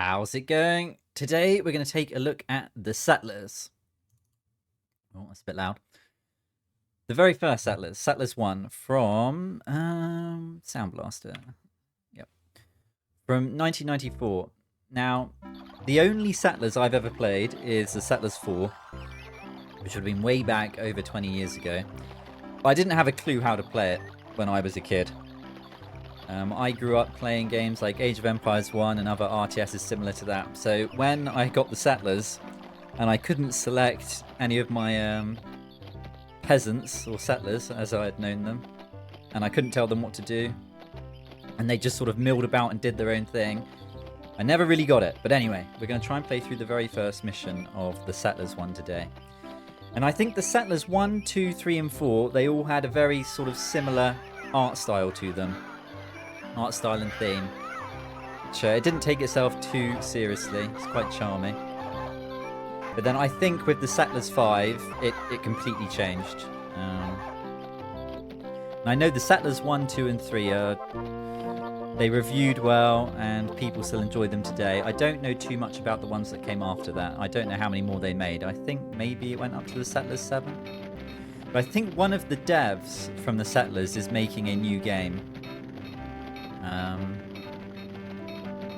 How's it going? Today we're going to take a look at the Settlers. Oh, that's a bit loud. The very first Settlers, Settlers 1 from Sound Blaster. Yep. From 1994. Now, the only Settlers I've ever played is the Settlers 4, which would have been way back over 20 years ago. But I didn't have a clue how to play it when I was a kid. I grew up playing games like Age of Empires 1 and other RTSs similar to that. So when I got the Settlers and I couldn't select any of my peasants or settlers as I had known them, and I couldn't tell them what to do, and they just sort of milled about and did their own thing, I never really got it. But anyway, we're going to try and play through the very first mission of the Settlers 1 today. And I think the Settlers 1, 2, 3 and 4, they all had a very sort of similar art style to them. Art style and theme. Which it didn't take itself too seriously. It's quite charming. But then I think with the Settlers 5, it completely changed. And I know the Settlers 1, 2 and 3 they reviewed well and people still enjoy them today. I don't know too much about the ones that came after that. I don't know how many more they made. I think maybe it went up to the Settlers 7. But I think one of the devs from the Settlers is making a new game.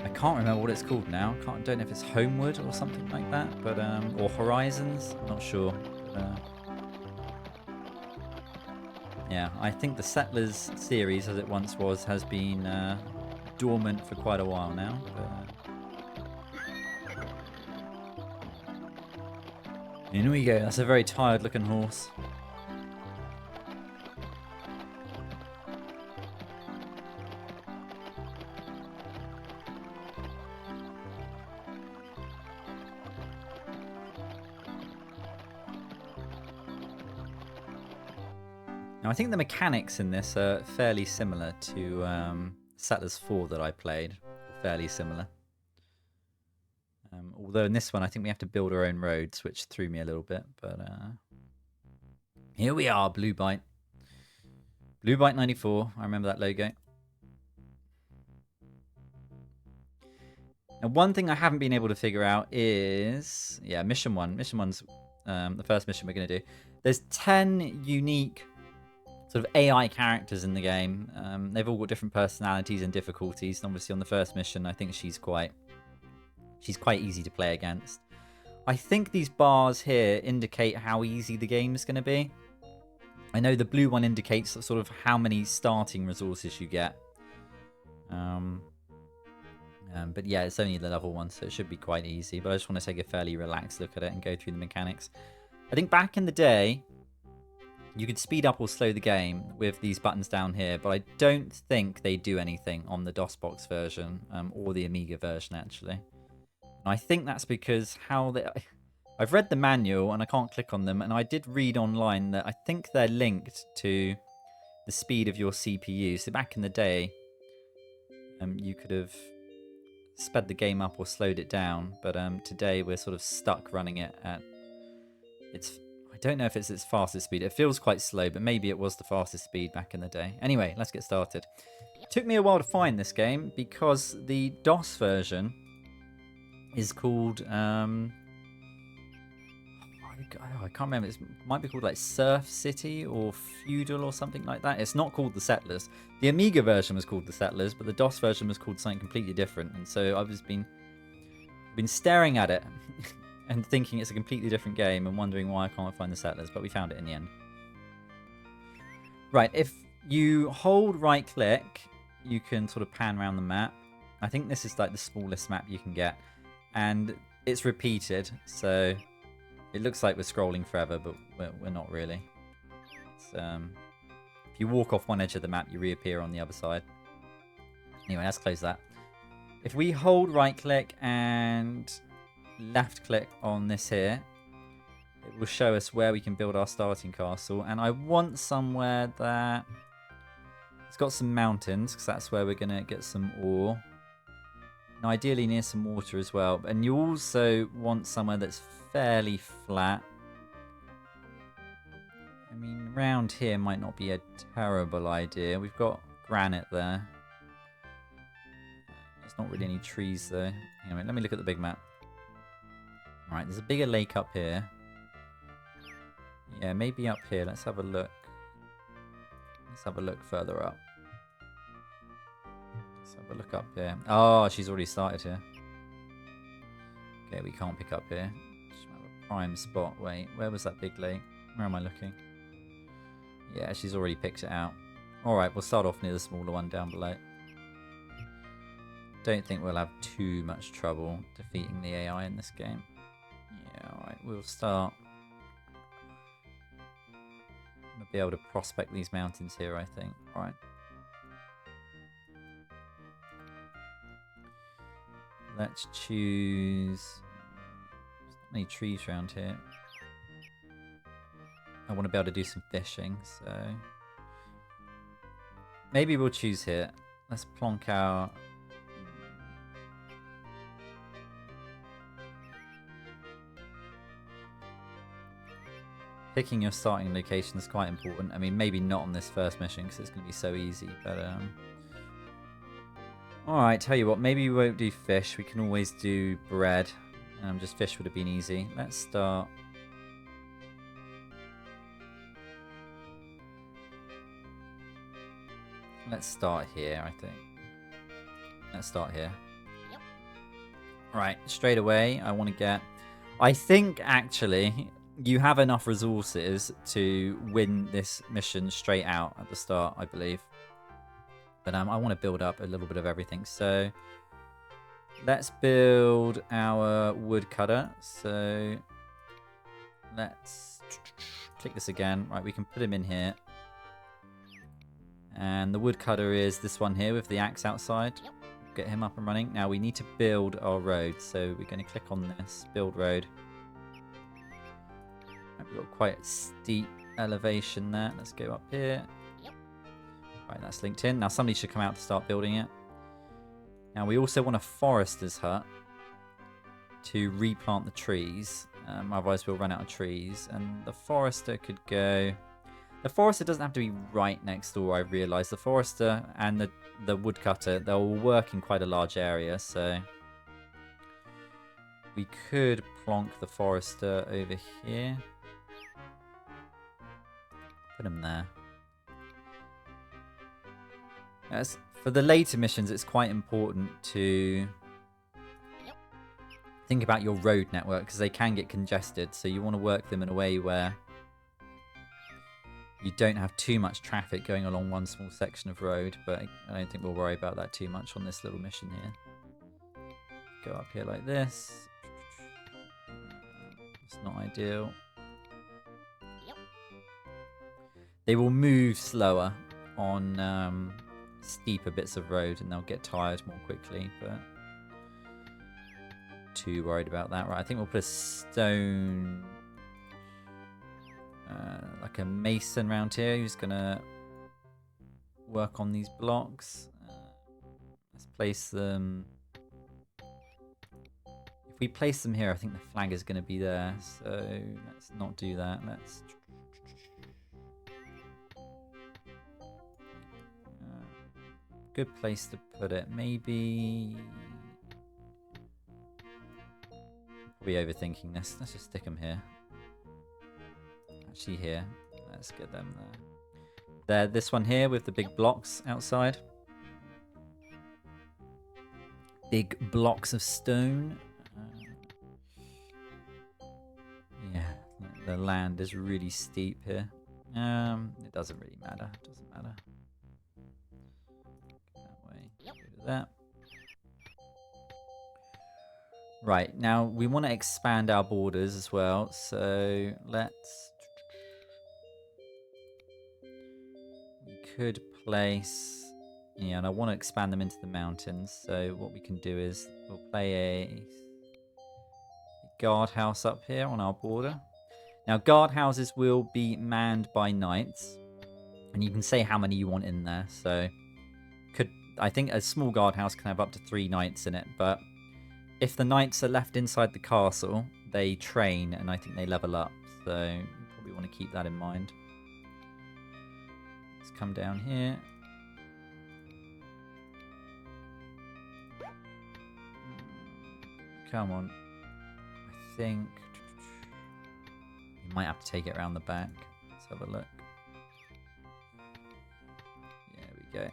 I can't remember what it's called now. I don't know if it's Homeward or something like that, but or Horizons. I'm not sure. Yeah, I think the Settlers series, as it once was, has been dormant for quite a while now. Here we go. That's a very tired-looking horse. Now, I think the mechanics in this are fairly similar to Settlers 4 that I played. Fairly similar. Although in this one, I think we have to build our own roads, which threw me a little bit. But here we are, Blue Byte. Blue Byte 94. I remember that logo. Now, one thing I haven't been able to figure out is... Yeah, Mission 1. Mission 1's the first mission we're going to do. There's 10 unique sort of AI characters in the game. They've all got different personalities and difficulties. And obviously on the first mission, I think she's quite easy to play against. I think these bars here indicate how easy the game is going to be. I know the blue one indicates sort of how many starting resources you get. But yeah, it's only the level 1, so it should be quite easy. But I just want to take a fairly relaxed look at it and go through the mechanics. I think back in the day, you could speed up or slow the game with these buttons down here, but I don't think they do anything on the DOSbox version or the Amiga version, actually. And I think that's because I've read the manual and I can't click on them, and I did read online that I think they're linked to the speed of your CPU. So back in the day, you could have sped the game up or slowed it down, but today we're sort of stuck running it at I don't know if it's its fastest speed. It feels quite slow, but maybe it was the fastest speed back in the day. Anyway, let's get started. It took me a while to find this game because the DOS version is called... I can't remember. It might be called like Surf City or Feudal or something like that. It's not called the Settlers. The Amiga version was called the Settlers, but the DOS version was called something completely different. And so I've just been staring at it and thinking it's a completely different game and wondering why I can't find the Settlers, but we found it in the end. Right, if you hold right click, you can sort of pan around the map. I think this is like the smallest map you can get, and it's repeated, so it looks like we're scrolling forever, but we're not really. If you walk off one edge of the map, you reappear on the other side. Anyway, let's close that. If we hold right click and left click on this here, it will show us where we can build our starting castle, and I want somewhere that it's got some mountains because that's where we're gonna get some ore, and ideally near some water as well. And you also want somewhere that's fairly flat. I mean, around here might not be a terrible idea. We've got granite there. There's not really any trees though. Anyway, let me look at the big map. Alright, there's a bigger lake up here. Yeah, maybe up here. Let's have a look. Let's have a look further up. Let's have a look up here. Oh, she's already started here. Okay, we can't pick up here. Just have a prime spot. Wait, where was that big lake? Where am I looking? Yeah, she's already picked it out. Alright, we'll start off near the smaller one down below. Don't think we'll have too much trouble defeating the AI in this game. Yeah, alright, we'll start. We'll be able to prospect these mountains here, I think. Alright. Let's choose... There's not any trees around here. I want to be able to do some fishing, so... Maybe we'll choose here. Let's plonk out... Picking your starting location is quite important. I mean, maybe not on this first mission because it's going to be so easy, but... Alright, tell you what, maybe we won't do fish. We can always do bread. Just fish would have been easy. Let's start... Let's start here, I think. Let's start here. Yep. Right, straight away, I want to get... I think, actually, you have enough resources to win this mission straight out at the start, I believe. But I want to build up a little bit of everything. So, let's build our woodcutter. So, let's click this again. Right, we can put him in here. And the woodcutter is this one here with the axe outside. Get him up and running. Now we need to build our road. So we're going to click on this, build road. Right, we've got quite a steep elevation there. Let's go up here. Right, that's linked in. Now somebody should come out to start building it. Now we also want a forester's hut to replant the trees. Otherwise we'll run out of trees. And the forester could go... The forester doesn't have to be right next door, I realise. The forester and the woodcutter, they'll work in quite a large area, so... We could plonk the forester over here. Put him there. For the later missions, it's quite important to think about your road network, because they can get congested, so you want to work them in a way where you don't have too much traffic going along one small section of road, but I don't think we'll worry about that too much on this little mission here. Go up here like this. It's not ideal. They will move slower on steeper bits of road and they'll get tired more quickly, but too worried about that. Right, I think we'll put a stone... like a mason around here who's gonna work on these blocks. Let's place them. If we place them here, I think the flag is going to be there. So let's not do that. Let's. Good place to put it. Maybe. Probably overthinking this. Let's just stick them here. Actually here. Let's get them there. There, this one here with the big blocks outside. Big blocks of stone. Yeah, the land is really steep here. It doesn't really matter. It doesn't matter. That way. Go to that. Right, now we want to expand our borders as well. So let's... We could place... Yeah, and I want to expand them into the mountains. So what we can do is we'll play a guardhouse up here on our border. Now, guardhouses will be manned by knights. And you can say how many you want in there. So I think a small guardhouse can have up to 3 knights in it. But if the knights are left inside the castle, they train and I think they level up. So you probably want to keep that in mind. Let's come down here. Come on. I think you might have to take it around the back. Let's have a look. There we go.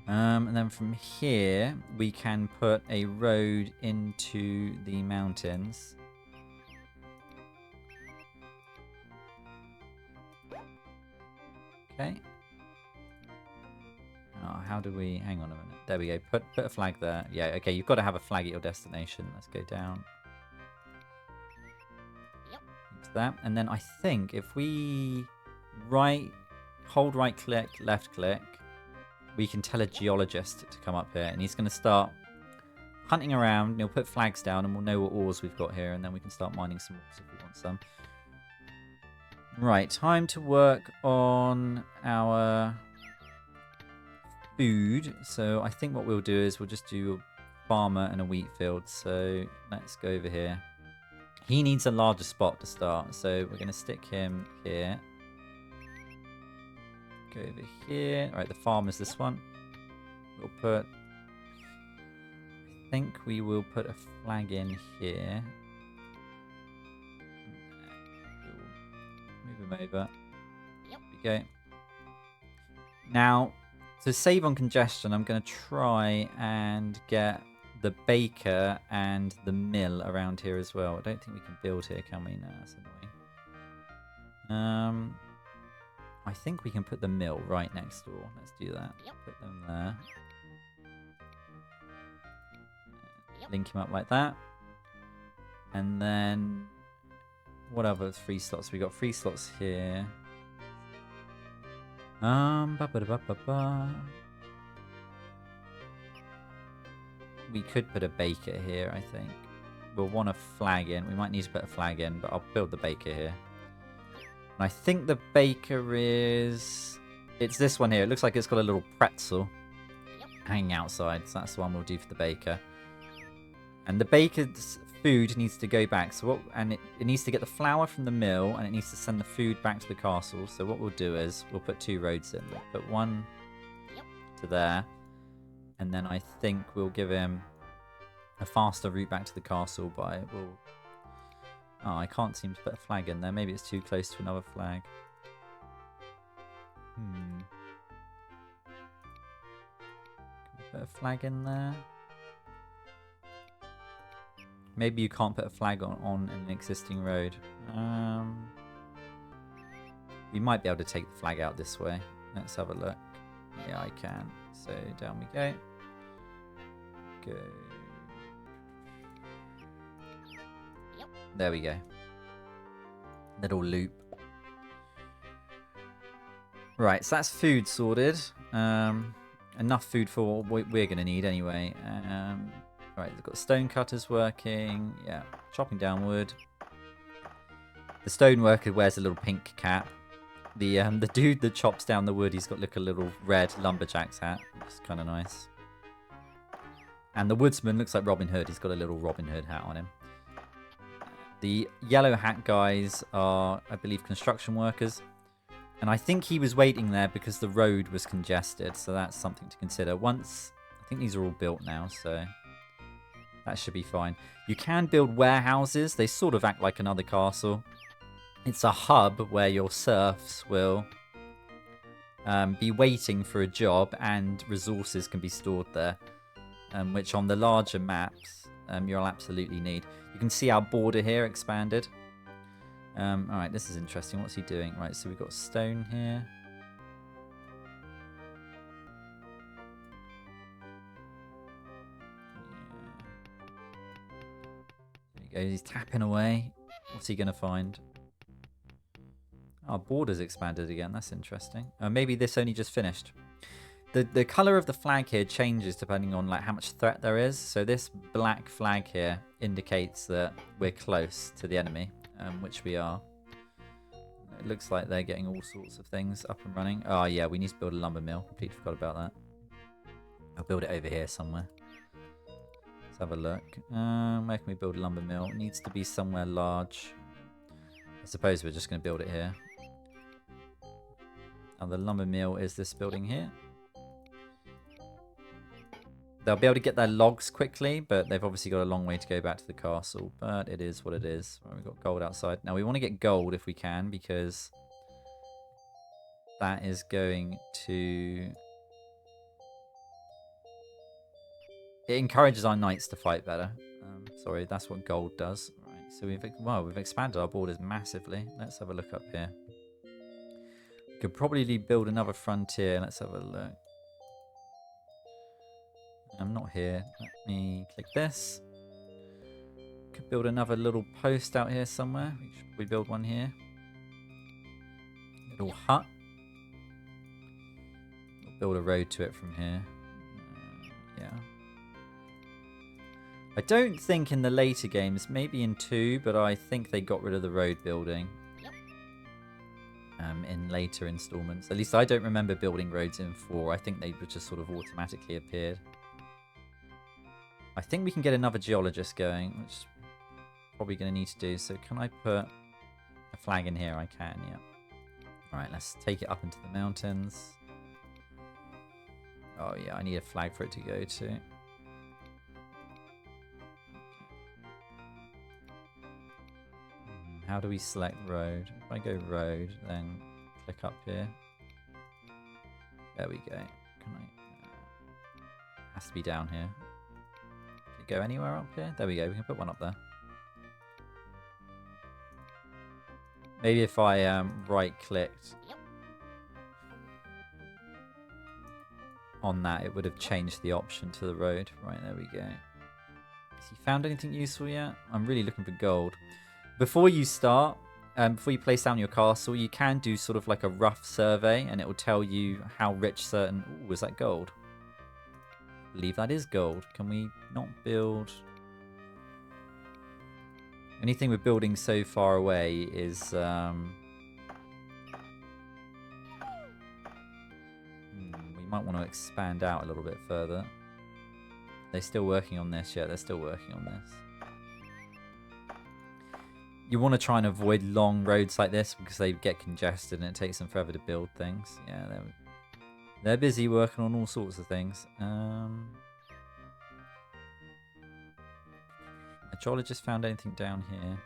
And then from here, we can put a road into the mountains. Okay. Oh, how do we... Hang on a minute. There we go. Put a flag there. Yeah, okay. You've got to have a flag at your destination. Let's go down. Into that. And then I think if we hold right click, left click, we can tell a geologist to come up here. And he's going to start hunting around. And he'll put flags down and we'll know what ores we've got here. And then we can start mining some ores if we want some. Right, time to work on our food. So I think what we'll do is we'll just do a farmer and a wheat field. So let's go over here. He needs a larger spot to start. So we're going to stick him here. Go over here. All right, the farm is this one. We'll put... I think we will put a flag in here. Move him over. There we go. Now, to save on congestion, I'm going to try and get the baker and the mill around here as well. I don't think we can build here, can we? No, that's annoying. I think we can put the mill right next door. Let's do that. Put them there. Link him up like that. And then... what other 3 slots? We got 3 slots here. We could put a baker here, I think. We'll want a flag in. We might need to put a flag in, but I'll build the baker here. And I think the baker is... it's this one here. It looks like it's got a little pretzel hanging outside. So that's the one we'll do for the baker. And the baker's food needs to go back. So what? And it needs to get the flour from the mill, and it needs to send the food back to the castle. So what we'll do is we'll put 2 roads in. We'll put one to there, and then I think we'll give him a faster route back to the castle by oh, I can't seem to put a flag in there. Maybe it's too close to another flag. Can we put a flag in there? Maybe you can't put a flag on an existing road. We might be able to take the flag out this way. Let's have a look. Yeah, I can. So down we go. Go. There we go. Little loop. Right, so that's food sorted. Enough food for what we're going to need anyway. Right, they've got stone cutters working. Yeah, chopping down wood. The stone worker wears a little pink cap. The dude that chops down the wood, he's got like a little red lumberjack's hat, which is kind of nice. And the woodsman looks like Robin Hood. He's got a little Robin Hood hat on him. The yellow hat guys are, I believe, construction workers. And I think he was waiting there because the road was congested. So that's something to consider. Once, I think these are all built now, so that should be fine. You can build warehouses. They sort of act like another castle. It's a hub where your serfs will be waiting for a job and resources can be stored there. Which on the larger maps, you'll absolutely need. You can see our border here expanded. Alright, this is interesting. What's he doing? Right, so we've got stone here. There you go, he's tapping away. What's he going to find? Our border's expanded again. That's interesting. Maybe this only just finished. The colour of the flag here changes depending on like how much threat there is. So this black flag here indicates that we're close to the enemy, which we are. It looks like they're getting all sorts of things up and running. Oh yeah, we need to build a lumber mill. Completely forgot about that. I'll build it over here somewhere. Let's have a look. Where can we build a lumber mill? It needs to be somewhere large. I suppose we're just going to build it here. And the lumber mill is this building here. they'll be able to get their logs quickly, but they've obviously got a long way to go back to the castle. But it is what it is. Right, we've got gold outside. Now we want to get gold if we can, because that is going to... It encourages our knights to fight better. Sorry, that's what gold does. Right, so we've expanded our borders massively. Let's have a look up here. We could probably build another frontier. Let's have a look. I'm not here. Let me click this. Could build another little post out here somewhere. We should probably build one here. Little hut. We'll build a road to it from here. Yeah. I don't think in the later games, maybe in 2, but I think they got rid of the road building. In later installments. At least I don't remember building roads in 4. I think they just sort of automatically appeared. I think we can get another geologist going, which is probably going to need to do. So can I put a flag in here? I can, yeah. Alright, let's take it up into the mountains. Oh yeah, I need a flag for it to go to. How do we select road? If I go road, then click up here. There we go. Can I? Has to be down here. Can it go anywhere up here? There we go. We can put one up there. Maybe if I right-clicked on that, it would have changed the option to the road. Right, there we go. Has he found anything useful yet? I'm really looking for gold. Before you start, before you place down your castle, you can do sort of like a rough survey, and it will tell you how rich certain... Ooh, is that gold? I believe that is gold. Can we not build... Anything we're building so far away is... we might want to expand out a little bit further. They're still working on this. Yeah, they're still working on this. You want to try and avoid long roads like this because they get congested and it takes them forever to build things. Yeah, they're busy working on all sorts of things. A geologist found anything down here?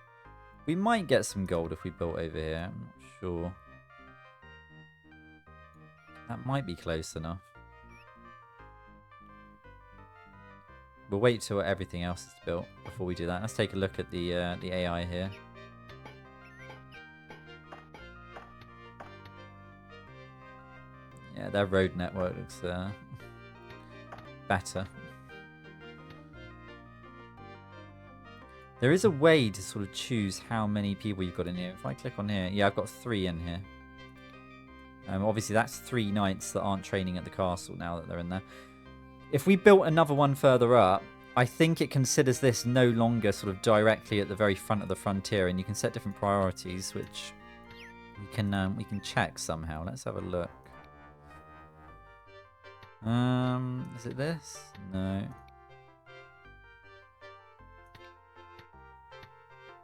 We might get some gold if we built over here. I'm not sure. That might be close enough. We'll wait till everything else is built before we do that. Let's take a look at the AI here. Yeah, their road network looks better. There is a way to sort of choose how many people you've got in here. If I click on here, yeah, I've got 3 in here. Obviously, that's 3 knights that aren't training at the castle now that they're in there. If we built another one further up, I think it considers this no longer sort of directly at the very front of the frontier, and you can set different priorities, which we can check somehow. Let's have a look. Is it this? No.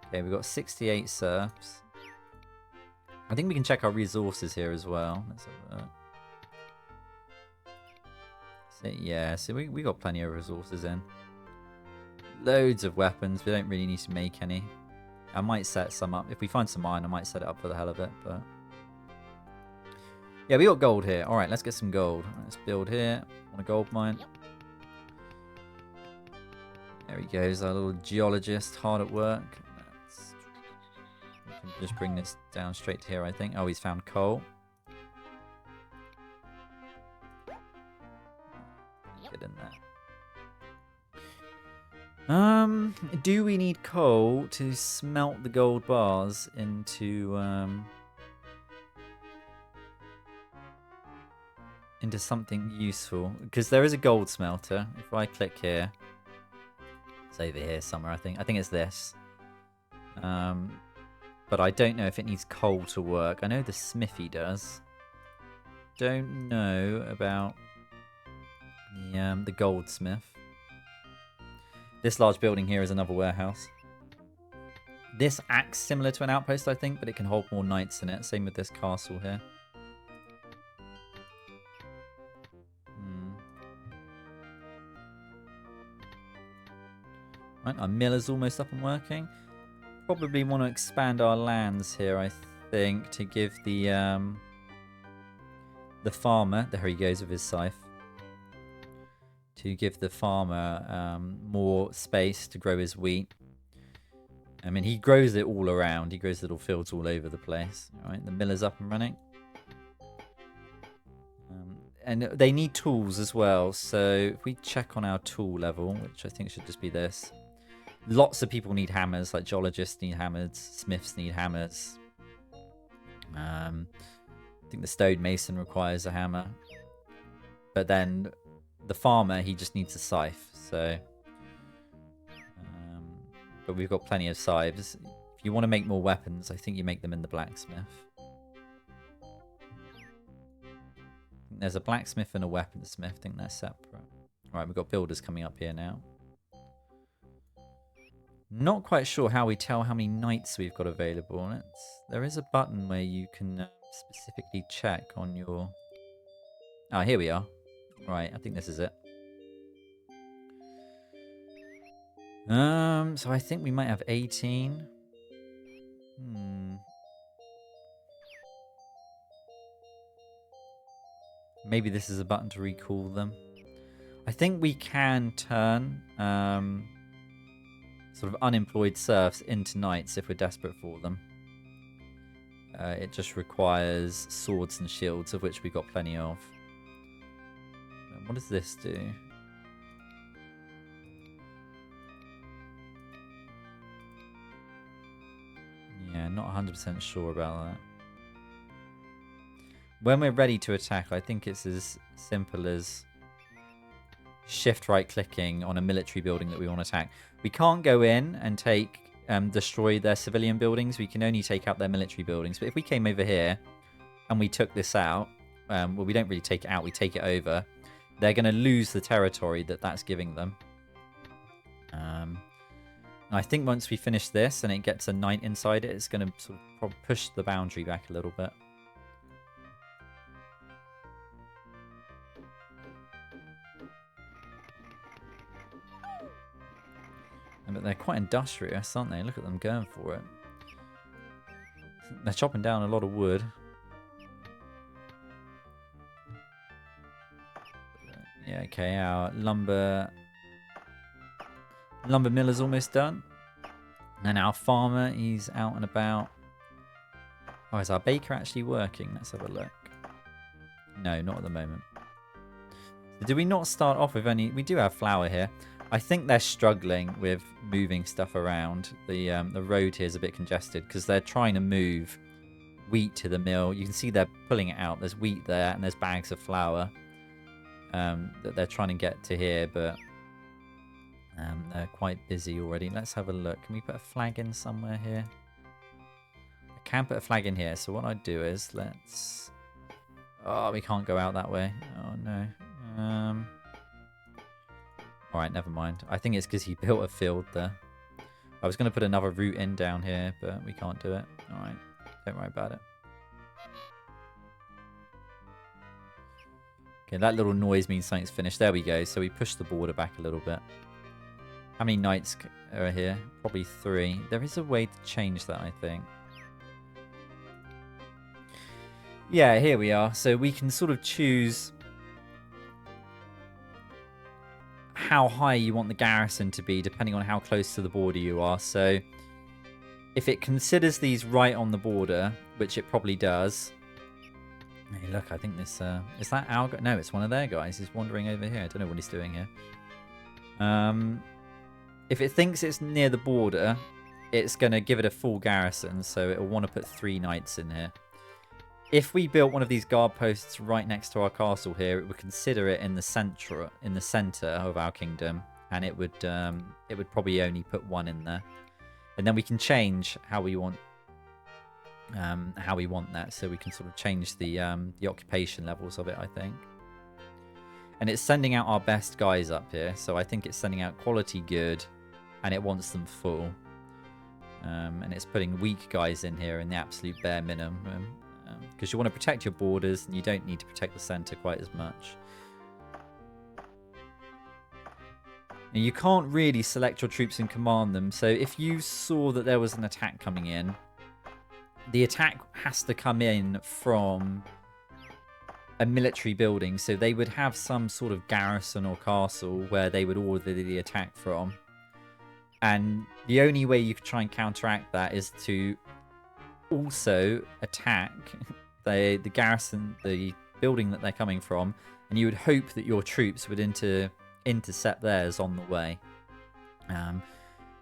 Okay, we've got 68 serfs. I think we can check our resources here as well. Let's have a look. So, yeah, so we got plenty of resources in. Loads of weapons. We don't really need to make any. I might set some up. If we find some iron, I might set it up for the hell of it, but... Yeah, we got gold here. Alright, let's get some gold. Let's build here on a gold mine. There he goes, our little geologist, hard at work. We can just bring this down straight to here, I think. Oh, he's found coal. Get in there. Do we need coal to smelt the gold bars into something useful? Because there is a gold smelter. If I click here, it's over here somewhere. I think it's this. But I don't know if it needs coal to work. I know the smithy does. Don't know about the goldsmith. This large building here is another warehouse. This acts similar to an outpost, I think, but it can hold more knights in it. Same with this castle here. Right, our mill is almost up and working. Probably want to expand our lands here, I think, to give the farmer, there he goes with his scythe, to give the farmer more space to grow his wheat. I mean, he grows it all around. He grows little fields all over the place. All right, the mill is up and running. And they need tools as well. So if we check on our tool level, which I think should just be this. Lots of people need hammers, like geologists need hammers, smiths need hammers. I think the stonemason requires a hammer. But then the farmer, he just needs a scythe. So, but we've got plenty of scythes. If you want to make more weapons, I think you make them in the blacksmith. There's a blacksmith and a weaponsmith. I think they're separate. Alright, we've got builders coming up here now. Not quite sure how we tell how many knights we've got available. There is a button where you can specifically check on your... Oh, here we are. Right, I think this is it. So I think we might have 18. Maybe this is a button to recall them. I think we can turn sort of unemployed serfs into knights if we're desperate for them. It just requires swords and shields, of which we've got plenty of. What does this do? Yeah, not 100% sure about that. When we're ready to attack, I think it's as simple as shift right clicking on a military building that we want to attack. We can't go in and destroy their civilian buildings. We can only take out their military buildings. But if we came over here and we took this out, well, we don't really take it out, we take it over. They're going to lose the territory that's giving them. I think once we finish this and it gets a knight inside it, it's going to sort of push the boundary back a little bit. But they're quite industrious, aren't they? Look at them going for it. They're chopping down a lot of wood. Yeah, okay, our lumber mill is almost done. And our farmer, he's out and about. Oh, is our baker actually working? Let's have a look. No, not at the moment. So do we not start off with any... We do have flour here. I think they're struggling with moving stuff around. The road here is a bit congested because they're trying to move wheat to the mill. You can see they're pulling it out. There's wheat there and there's bags of flour that they're trying to get to here, but they're quite busy already. Let's have a look. Can we put a flag in somewhere here? I can put a flag in here. So what I'd do is let's... Oh, we can't go out that way. Oh, no. Alright, never mind. I think it's because he built a field there. I was going to put another route in down here, but we can't do it. Alright, don't worry about it. Okay, that little noise means something's finished. There we go. So we push the border back a little bit. How many knights are here? Probably 3. There is a way to change that, I think. Yeah, here we are. So we can sort of choose how high you want the garrison to be depending on how close to the border you are. So if it considers these right on the border, which it probably does. Hey, look, I think this... is that our guy? No, it's one of their guys. He's wandering over here. I don't know what he's doing here. If it thinks it's near the border, it's going to give it a full garrison. So it'll want to put 3 knights in here. If we built one of these guard posts right next to our castle here, it would consider it in the center of our kingdom, and it would probably only put 1 in there. And then we can change how we want that, so we can sort of change the occupation levels of it, I think. And it's sending out our best guys up here, so I think it's sending out quality good, and it wants them full. And it's putting weak guys in here in the absolute bare minimum. Because you want to protect your borders and you don't need to protect the center quite as much. Now, you can't really select your troops and command them. So if you saw that there was an attack coming in, the attack has to come in from a military building. So they would have some sort of garrison or castle where they would order the attack from. And the only way you could try and counteract that is to also attack the garrison, the building that they're coming from, and you would hope that your troops would intercept theirs on the way. But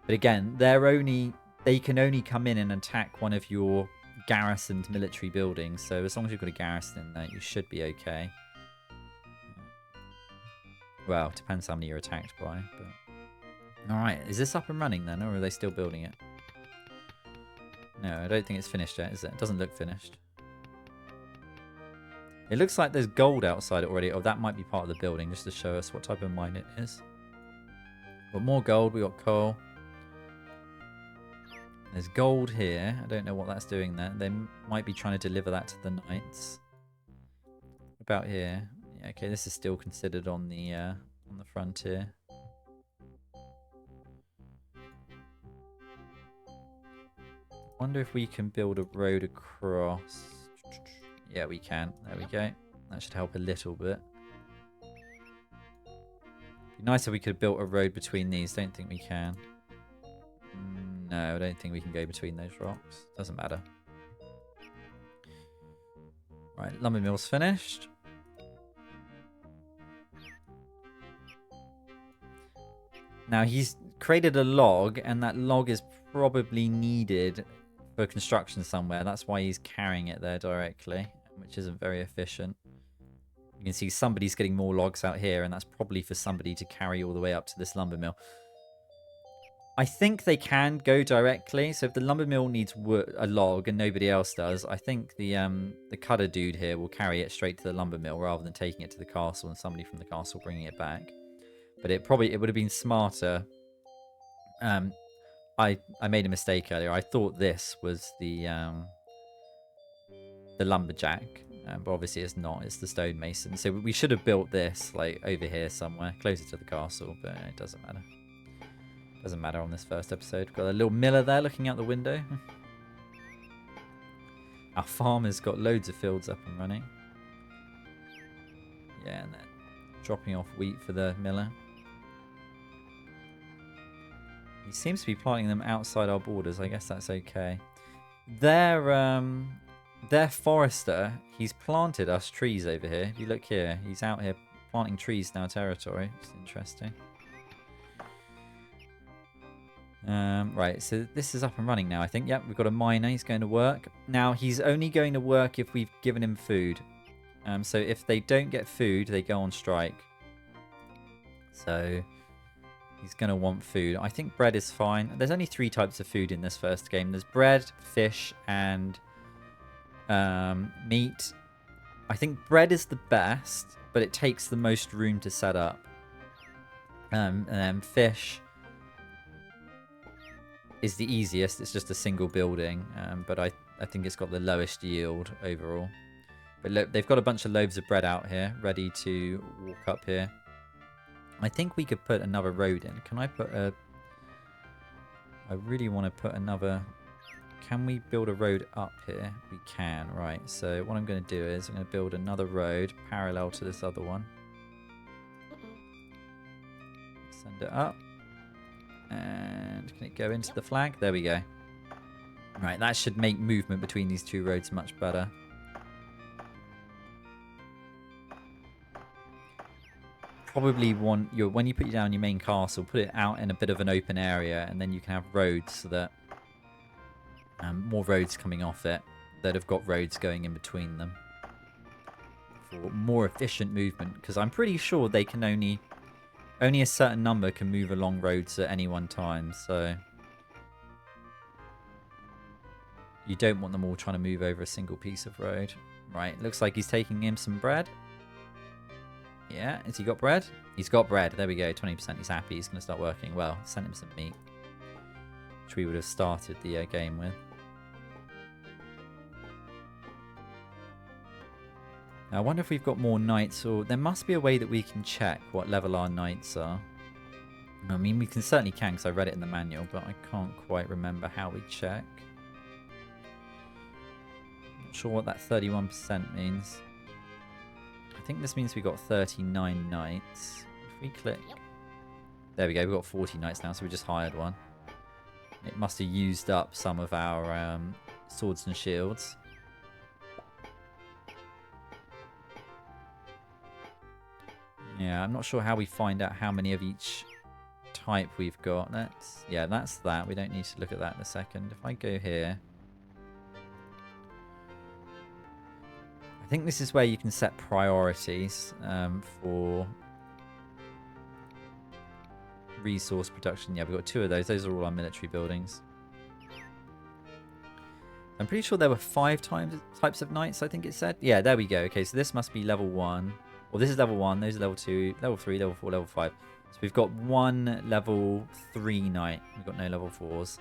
again, they can only come in and attack one of your garrisoned military buildings. So as long as you've got a garrison in there, you should be okay. Well, it depends how many you're attacked by. But all right, is this up and running then, or are they still building it? No, I don't think it's finished yet, is it? It doesn't look finished. It looks like there's gold outside it already. Oh, that might be part of the building, just to show us what type of mine it is. Got more gold. We got coal. There's gold here. I don't know what that's doing there. They might be trying to deliver that to the knights. About here. Yeah, okay, this is still considered on the frontier. Wonder if we can build a road across. Yeah, we can. There we go. That should help a little bit. Be nice if we could have built a road between these. Don't think we can. No, I don't think we can go between those rocks. Doesn't matter. Right, lumber mill's finished. Now he's created a log, and that log is probably needed for construction somewhere. That's why he's carrying it there directly, which isn't very efficient. You can see somebody's getting more logs out here, and that's probably for somebody to carry all the way up to this lumber mill. I think they can go directly. So if the lumber mill needs a log and nobody else does, I think the cutter dude here will carry it straight to the lumber mill rather than taking it to the castle and somebody from the castle bringing it back. But it would have been smarter. I made a mistake earlier. I thought this was the lumberjack, but obviously it's not. It's the stonemason. So we should have built this like over here somewhere, closer to the castle. But it doesn't matter. Doesn't matter on this first episode. Got a little miller there looking out the window. Our farmer's got loads of fields up and running. Yeah, and then dropping off wheat for the miller. He seems to be planting them outside our borders. I guess that's okay. Their forester, he's planted us trees over here. If you look here, he's out here planting trees in our territory. It's interesting. Right, so this is up and running now, I think. Yep, we've got a miner. He's going to work. Now, he's only going to work if we've given him food. So if they don't get food, they go on strike. So he's going to want food. I think bread is fine. There's only 3 types of food in this first game. There's bread, fish, and meat. I think bread is the best, but it takes the most room to set up. And then fish is the easiest. It's just a single building, but I think it's got the lowest yield overall. But look, they've got a bunch of loaves of bread out here ready to walk up here. I think we could put another road in. Can I put a... I really want to put another... Can we build a road up here? We can, right. So what I'm going to do is I'm going to build another road parallel to this other one. Send it up. And can it go into the flag? There we go. Right, that should make movement between these 2 roads much better. Probably want when you put down your main castle, put it out in a bit of an open area, and then you can have roads so that more roads coming off it that have got roads going in between them for more efficient movement. Because I'm pretty sure they can only a certain number can move along roads at any one time, so you don't want them all trying to move over a single piece of road. Right, looks like he's taking him some bread. Yeah, has he got bread? He's got bread. There we go, 20%. He's happy. He's going to start working. Well, send him some meat, which we would have started the game with. Now, I wonder if we've got more knights, or there must be a way that we can check what level our knights are. I mean, we certainly can because I read it in the manual, but I can't quite remember how we check. Not sure what that 31% means. I think this means we got 39 knights. If we click... There we go, we've got 40 knights now, so we just hired one. It must have used up some of our swords and shields. Yeah, I'm not sure how we find out how many of each type we've got. Yeah, that's that. We don't need to look at that in a second. If I go here, I think this is where you can set priorities for resource production. Yeah, we've got 2 of those. Those are all our military buildings. I'm pretty sure there were 5 types of knights, I think it said. Yeah, there we go. Okay, so this must be level 1. Well, this is level 1, those are level 2, level 3, level 4, level 5. So we've got 1 level 3 knight. We've got no level 4s.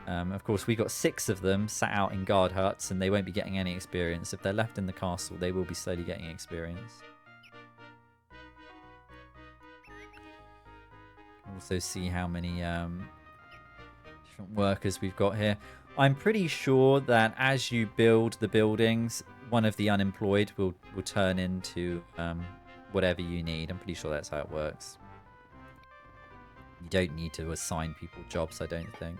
Of course, we've got 6 of them sat out in guard huts, and they won't be getting any experience. If they're left in the castle, they will be slowly getting experience. Also see how many different workers we've got here. I'm pretty sure that as you build the buildings, one of the unemployed will turn into whatever you need. I'm pretty sure that's how it works. You don't need to assign people jobs, I don't think.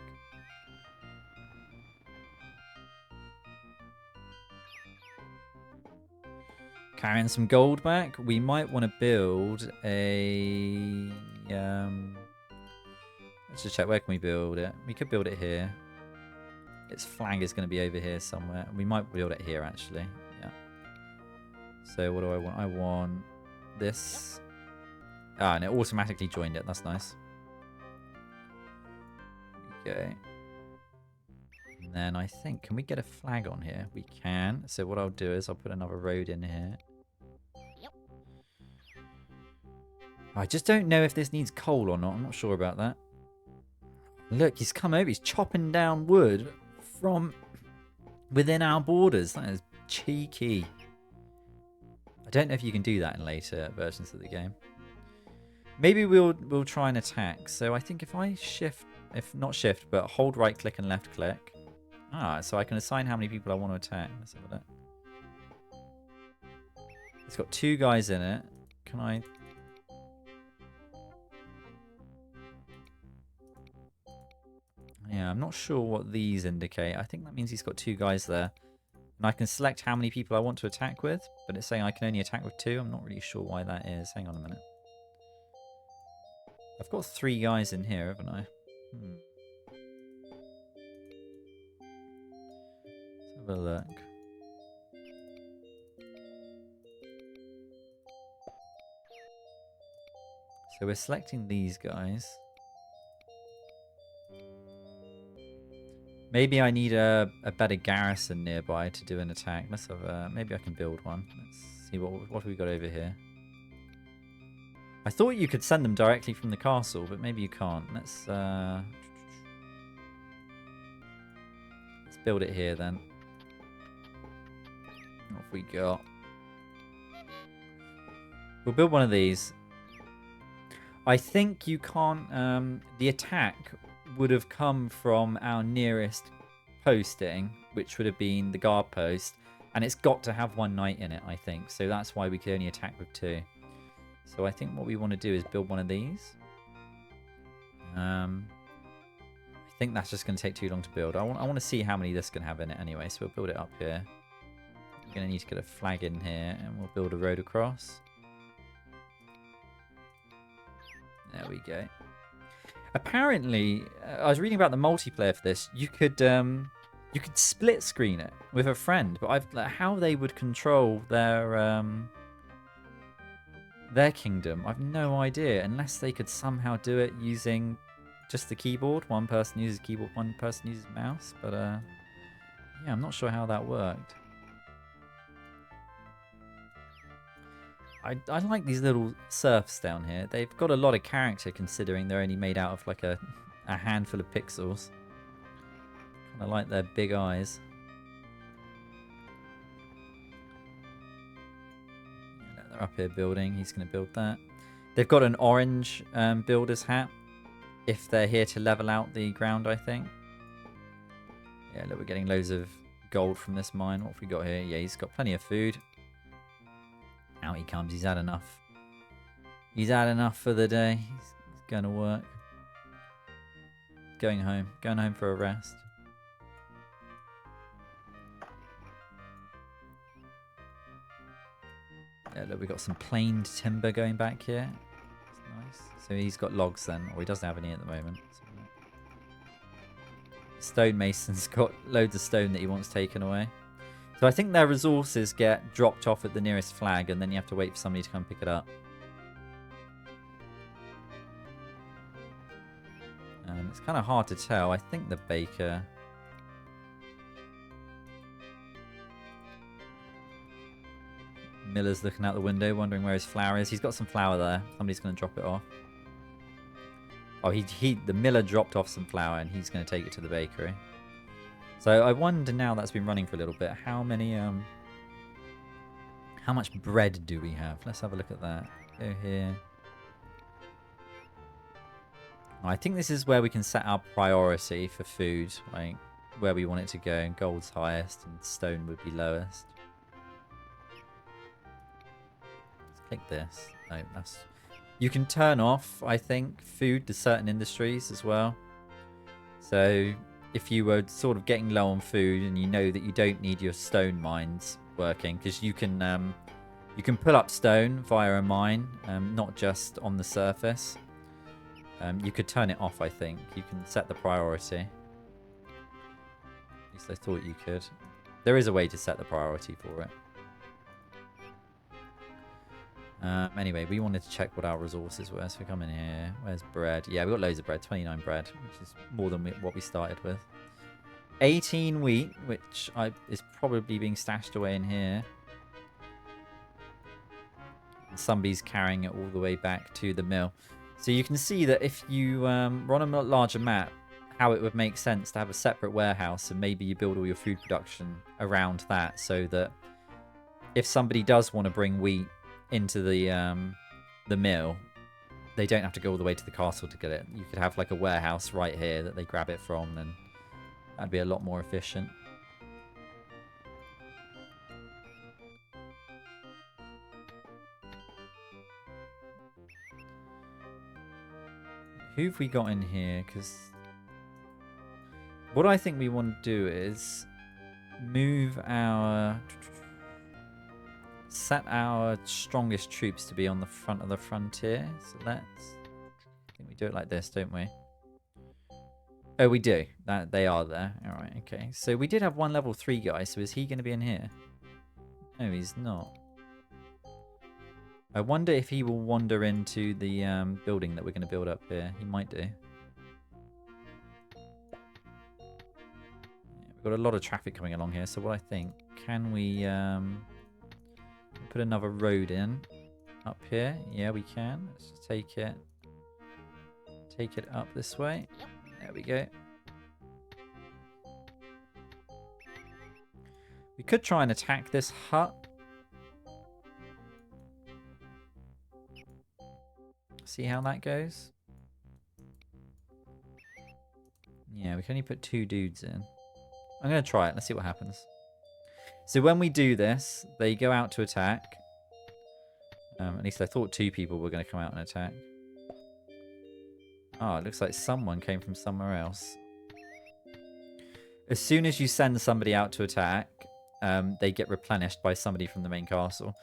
Carrying some gold back. We might want to build a... let's just check, where can we build it? We could build it here. Its flag is going to be over here somewhere. We might build it here, actually. Yeah. So what do I want? I want this. Ah, and it automatically joined it. That's nice. Okay. And then I think, can we get a flag on here? We can. So what I'll do is I'll put another road in here. I just don't know if this needs coal or not. I'm not sure about that. Look, he's come over. He's chopping down wood from within our borders. That is cheeky. I don't know if you can do that in later versions of the game. Maybe we'll try and attack. So I think if I shift, if not shift, but hold right click and left click. Ah, so I can assign how many people I want to attack. Let's have a look. It's got 2 guys in it. Can I... Yeah, I'm not sure what these indicate. I think that means he's got 2 guys there. And I can select how many people I want to attack with, but it's saying I can only attack with 2. I'm not really sure why that is. Hang on a minute. I've got 3 guys in here, haven't I? Let's have a look. So we're selecting these guys. Maybe I need a better garrison nearby to do an attack. Let's have maybe I can build one. Let's see what have we got over here. I thought you could send them directly from the castle, but maybe you can't. Let's build it here then. What have we got? We'll build one of these. I think you can't... the attack would have come from our nearest posting, which would have been the guard post, and it's got to have 1 knight in it, I think. So that's why we could only attack with 2. So I think what we want to do is build one of these. I think that's just going to take too long to build. I want to see how many this can have in it anyway, so we'll build it up here. We're going to need to get a flag in here, and we'll build a road across. There we go. Apparently, I was reading about the multiplayer for this. You could split screen it with a friend, but how they would control their kingdom, I've no idea. Unless they could somehow do it using just the keyboard. One person uses keyboard, one person uses mouse. But yeah, I'm not sure how that worked. I like these little serfs down here. They've got a lot of character considering they're only made out of like a handful of pixels. Kind of like their big eyes. Yeah, they're up here building. He's going to build that. They've got an orange builder's hat if they're here to level out the ground, I think. Yeah, look, we're getting loads of gold from this mine. What have we got here? Yeah, he's got plenty of food. Out he comes. He's had enough. He's had enough for the day. He's going to work. Going home. Going home for a rest. Yeah, look, we've got some planed timber going back here. That's nice. So he's got logs then. Or he doesn't have any at the moment. Stonemason's got loads of stone that he wants taken away. So I think their resources get dropped off at the nearest flag, and then you have to wait for somebody to come pick it up. It's kind of hard to tell. I think the baker... Miller's looking out the window, wondering where his flour is. He's got some flour there. Somebody's going to drop it off. Oh, the miller dropped off some flour, and he's going to take it to the bakery. So I wonder, now that's been running for a little bit, how much bread do we have? Let's have a look at that. Go here. Oh, I think this is where we can set our priority for food, like where we want it to go. And gold's highest, and stone would be lowest. Let's click this. No, that's... You can turn off, I think, food to certain industries as well. So if you were sort of getting low on food and you know that you don't need your stone mines working, because you can pull up stone via a mine, not just on the surface. You could turn it off, I think. You can set the priority. At least I thought you could. There is a way to set the priority for it. Anyway, we wanted to check what our resources were, so we come in here. Where's bread? Yeah, we got loads of bread. 29 bread, which is more than what we started with. 18 wheat, which is probably being stashed away in here. And somebody's carrying it all the way back to the mill. So you can see that if you run a larger map, how it would make sense to have a separate warehouse, and maybe you build all your food production around that, so that if somebody does want to bring wheat into the mill, they don't have to go all the way to the castle to get it. You could have like a warehouse right here that they grab it from, and that'd be a lot more efficient. Who have we got in here? Because what I think we want to do is move set our strongest troops to be on the front of the frontier. So I think we do it like this, don't we? Oh, we do. They are there. All right, okay. So we did have one level 3 guy. So is he going to be in here? No, he's not. I wonder if he will wander into the building that we're going to build up here. He might do. Yeah, we've got a lot of traffic coming along here. So what I think, can we put another road in up here? Yeah, we can. Let's just take it up this way. There we go. We could try and attack this hut. See how that goes. Yeah, we can only put 2 dudes in. I'm going to try it. Let's see what happens. So when we do this, they go out to attack. At least I thought 2 people were going to come out and attack. Oh, it looks like someone came from somewhere else. As soon as you send somebody out to attack, they get replenished by somebody from the main castle.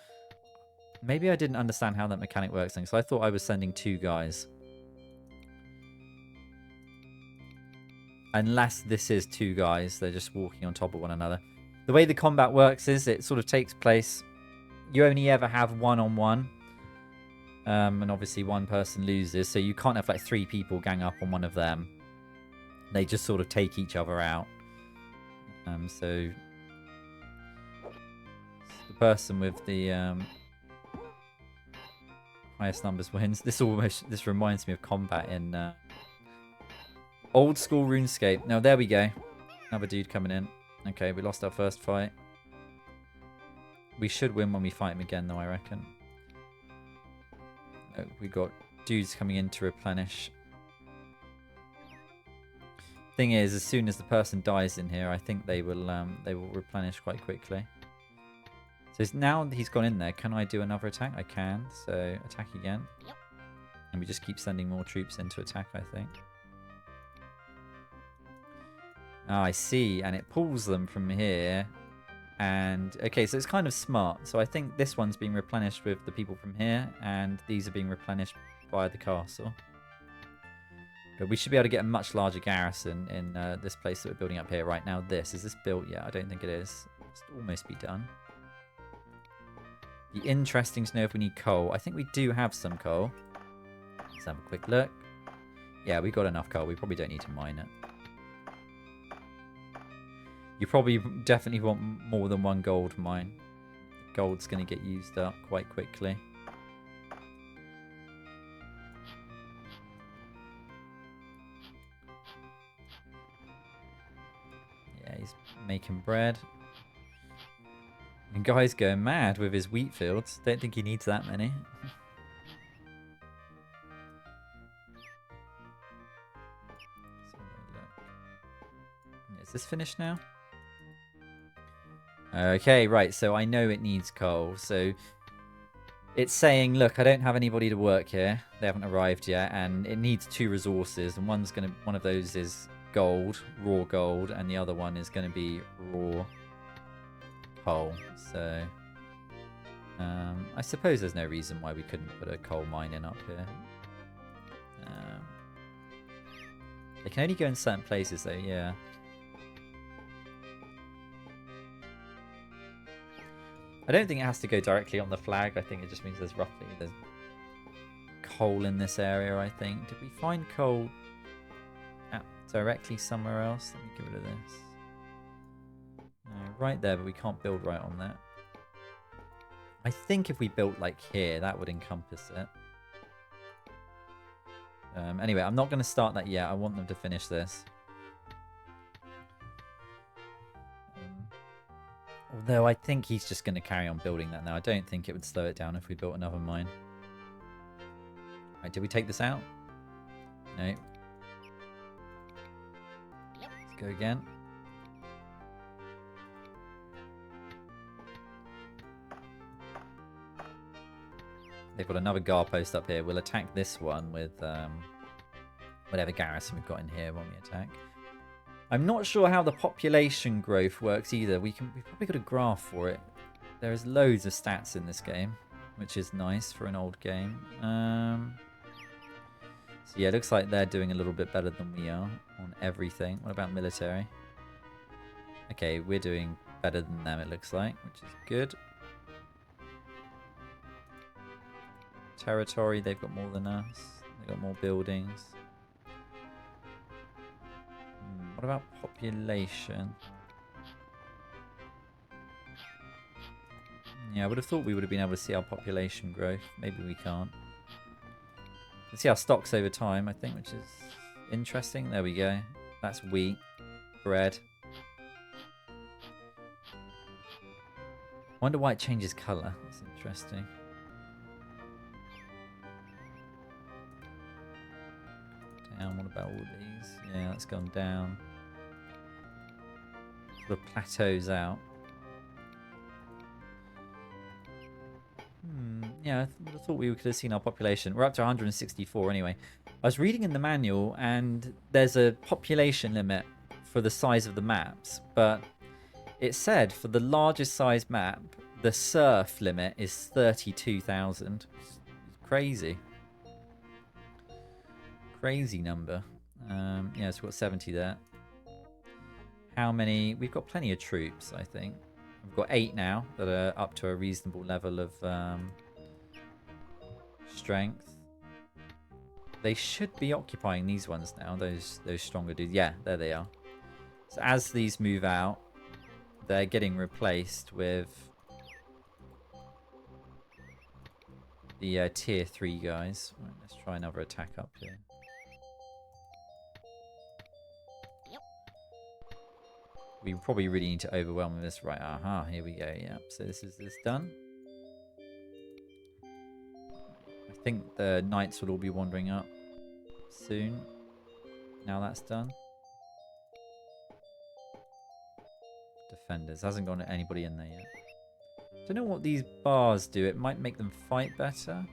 Maybe I didn't understand how that mechanic works then, so I thought I was sending 2 guys. Unless this is 2 guys, they're just walking on top of one another. The way the combat works is it sort of takes place... You only ever have 1-on-1. And obviously one person loses, so you can't have like 3 people gang up on one of them. They just sort of take each other out. So... The person with the... highest numbers wins. This reminds me of combat in old school RuneScape. Now there we go. Another dude coming in. Okay, we lost our first fight. We should win when we fight him again, though, I reckon. We got dudes coming in to replenish. Thing is, as soon as the person dies in here, I think they will replenish quite quickly. So now he's gone in there. Can I do another attack? I can. So attack again. And we just keep sending more troops in to attack, I think. Ah, I see. And it pulls them from here. And, okay, so it's kind of smart. So I think this one's being replenished with the people from here. And these are being replenished by the castle. But we should be able to get a much larger garrison in this place that we're building up here right now. Is this built yet? I don't think it is. It's almost be done. Be interesting to know if we need coal. I think we do have some coal. Let's have a quick look. Yeah, we've got enough coal. We probably don't need to mine it. You probably definitely want more than one gold mine. The gold's going to get used up quite quickly. Yeah, he's making bread. And guy's going mad with his wheat fields. Don't think he needs that many. Is this finished now? Okay, right. So I know it needs coal. So it's saying, look, I don't have anybody to work here. They haven't arrived yet, and it needs 2 resources. And one of those is gold, raw gold, and the other one is going to be raw coal. So I suppose there's no reason why we couldn't put a coal mine in up here. They can only go in certain places though, yeah. I don't think it has to go directly on the flag. I think it just means there's coal in this area, I think. Did we find coal directly somewhere else? Let me get rid of this. Right there, but we can't build right on that. I think if we built like here, that would encompass it. Anyway, I'm not going to start that yet. I want them to finish this. Although I think he's just going to carry on building that now. I don't think it would slow it down if we built another mine. Right, did we take this out? No. Let's go again. They've got another guard post up here. We'll attack this one with whatever garrison we've got in here when we attack. I'm not sure how the population growth works either. We've probably got a graph for it. There's loads of stats in this game, which is nice for an old game. So yeah, it looks like they're doing a little bit better than we are on everything. What about military? Okay, we're doing better than them, it looks like, which is good. Territory, they've got more than us. They've got more buildings. What about population? Yeah, I would have thought we would have been able to see our population growth. Maybe we can't. Let's see our stocks over time, I think, which is interesting. There we go. That's wheat, bread. Wonder why it changes colour. That's interesting. Down. What about all these? Yeah, that's gone down. Sort of plateaus out. Yeah, I would have thought we could have seen our population. We're up to 164 anyway. I was reading in the manual, and there's a population limit for the size of the maps, but it said for the largest size map, the surf limit is 32,000. It's crazy. Crazy number. Yeah, so we've got 70 there. How many? We've got plenty of troops, I think. We've got 8 now that are up to a reasonable level of strength. They should be occupying these ones now, those stronger dudes. Yeah, there they are. So as these move out, they're getting replaced with the tier 3 guys. Right, let's try another attack up here. We probably really need to overwhelm this. Right, aha, here we go. Yeah, so this is done. I think the knights will all be wandering up soon. Now that's done. Defenders. Hasn't got anybody in there yet. Don't know what these bars do. It might make them fight better.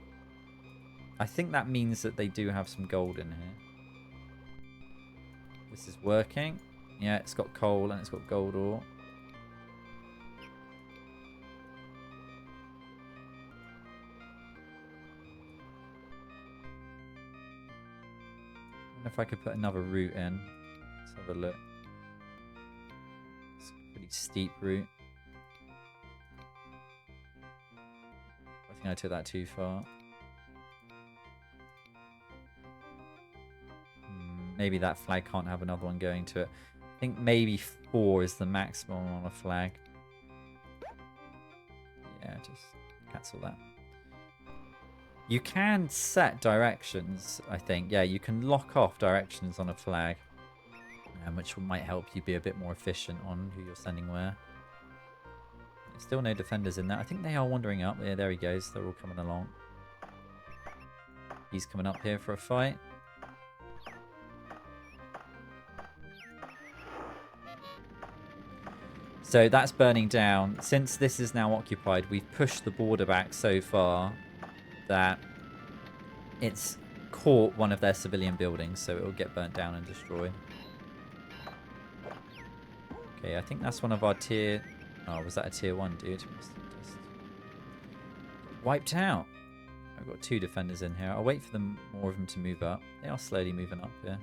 I think that means that they do have some gold in here. This is working. Yeah, it's got coal and it's got gold ore. I wonder if I could put another route in. Let's have a look. It's a pretty steep route. I think I took that too far. Maybe that flag can't have another one going to it. I think maybe 4 is the maximum on a flag. Yeah, just cancel that. You can set directions, I think. Yeah, you can lock off directions on a flag, which might help you be a bit more efficient on who you're sending where. There's still no defenders in there. I think they are wandering up. Yeah, there he goes. They're all coming along. He's coming up here for a fight. So that's burning down. Since this is now occupied, we've pushed the border back so far that it's caught one of their civilian buildings, so it will get burnt down and destroyed. Okay, I think that's one of our tier... Oh, was that a tier 1, dude? Just wiped out. I've got 2 defenders in here. I'll wait for them, more of them to move up. They are slowly moving up here.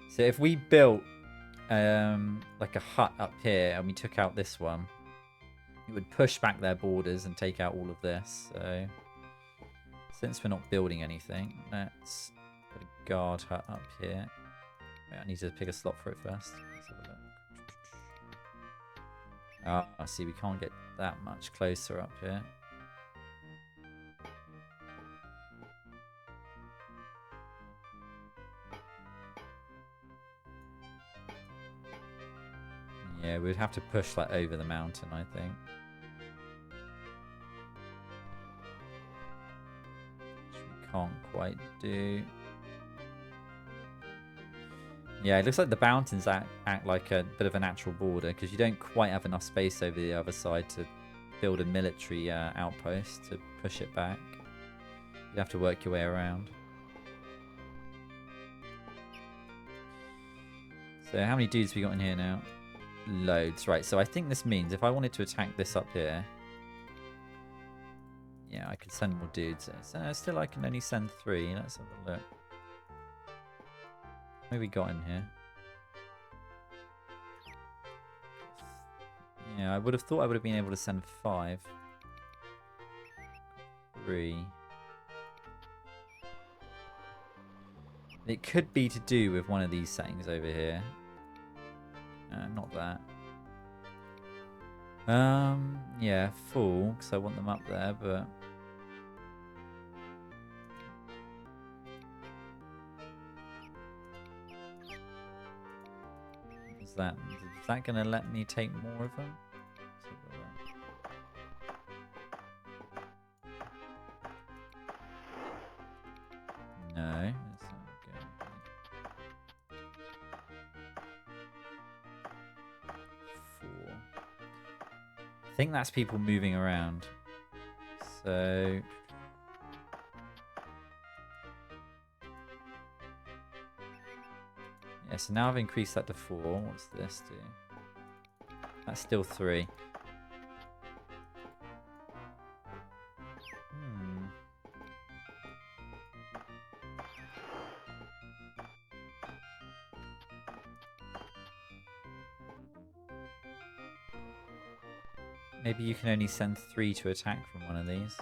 So if we built like a hut up here and we took out this one, it would push back their borders and take out all of this. So since we're not building anything, let's put a guard hut up here. Wait, I need to pick a slot for it first. Let's have a look. Ah, I see, we can't get that much closer up here. Yeah, we'd have to push that over the mountain, I think. Which we can't quite do. Yeah, it looks like the mountains act like a bit of a natural border, because you don't quite have enough space over the other side to build a military outpost to push it back. You'd have to work your way around. So how many dudes we got in here now? Loads, right. So I think this means if I wanted to attack this up here, yeah, I could send more dudes. So still I can only send 3. Let's have a look. What have we got in here? Yeah, I would have thought I would have been able to send 5. 3. It could be to do with one of these settings over here. Not that. Yeah, full, because I want them up there, but... Is that going to let me take more of them? No. I think that's people moving around. So... Yeah, so now I've increased that to 4. What's this do? That's still 3. Maybe you can only send 3 to attack from one of these.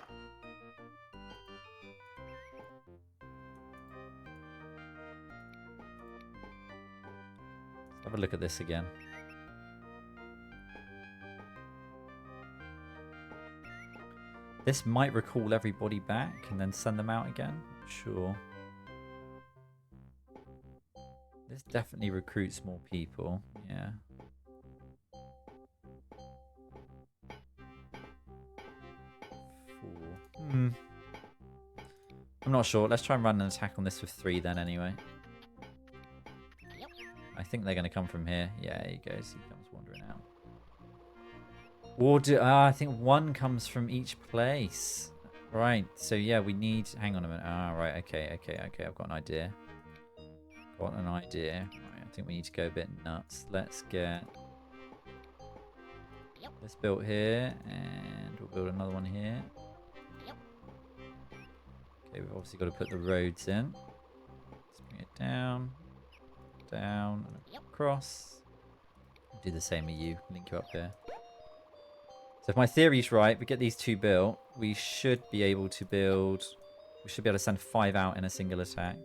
Let's have a look at this again. This might recall everybody back and then send them out again. Sure. This definitely recruits more people. Yeah. I'm not sure. Let's try and run an attack on this with 3 then anyway. I think they're going to come from here. Yeah, he goes. He comes wandering out. Or do... I think 1 comes from each place. Right. So, yeah, we need... Hang on a minute. Right. Okay. I've got an idea. Right, I think we need to go a bit nuts. Let's get this built here. And we'll build another one here. Okay, we've obviously got to put the roads in. Let's bring it down, and across. Do the same with you. Link you up here. So if my theory's right, we get these 2 built. We should be able to build. We should be able to send 5 out in a single attack.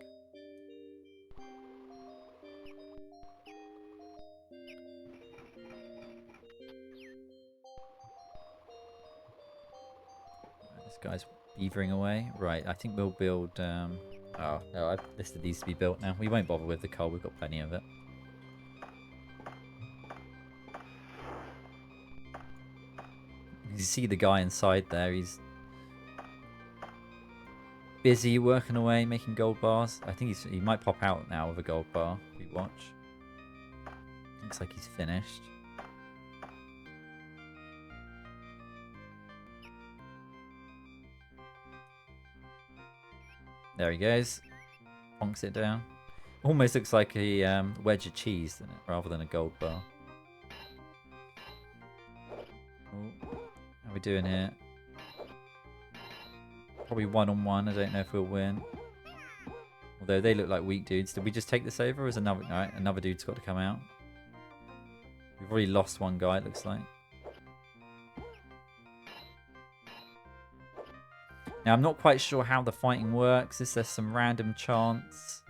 This guy's beavering away. Right, I think we'll build... oh, no, I've listed these to be built now. We won't bother with the coal. We've got plenty of it. You see the guy inside there. He's busy working away, making gold bars. I think he might pop out now with a gold bar. If we watch. Looks like he's finished. There he goes. Bonks it down. Almost looks like a wedge of cheese, doesn't it? Rather than a gold bar. Oh, how are we doing here? Probably 1-on-1. I don't know if we'll win. Although they look like weak dudes. Did we just take this over? Or is another... Alright, another dude's got to come out. We've already lost one guy, it looks like. Now, I'm not quite sure how the fighting works. Is there some random chance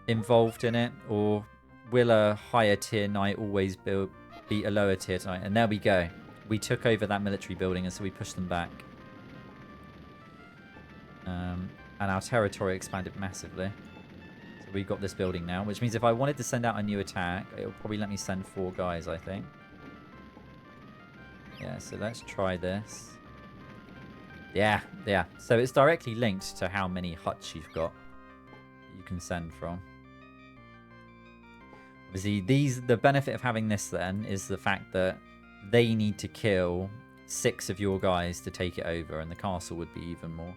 involved in it? Or will a higher tier knight always beat a lower tier knight? And there we go. We took over that military building, and so we pushed them back. And our territory expanded massively. So we got this building now, which means if I wanted to send out a new attack, it'll probably let me send 4 guys, I think. Yeah, so let's try this. Yeah. So it's directly linked to how many huts you've got that you can send from. Obviously, the benefit of having this then is the fact that they need to kill 6 of your guys to take it over, and the castle would be even more.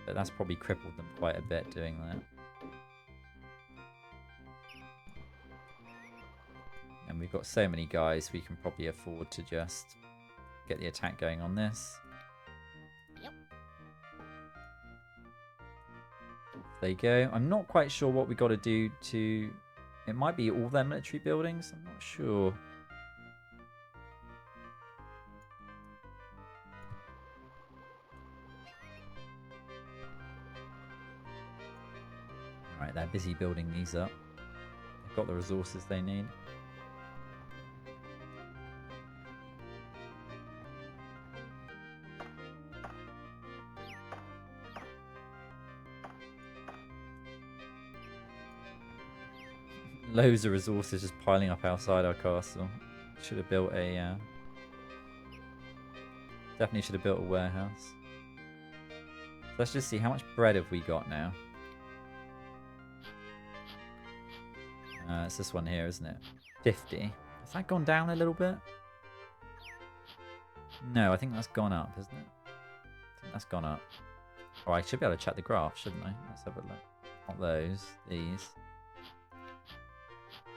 But that's probably crippled them quite a bit doing that. And we've got so many guys, we can probably afford to just get the attack going on this. There you go. I'm not quite sure what we got to do to... It might be all their military buildings. I'm not sure. Alright, they're busy building these up. They've got the resources they need. Loads of resources just piling up outside our castle. Should have built a... Definitely should have built a warehouse. Let's just see, how much bread have we got now? It's this one here, isn't it? 50. Has that gone down a little bit? No, I think that's gone up, isn't it? I think that's gone up. Oh, I should be able to check the graph, shouldn't I? Let's have a look. Not those, these.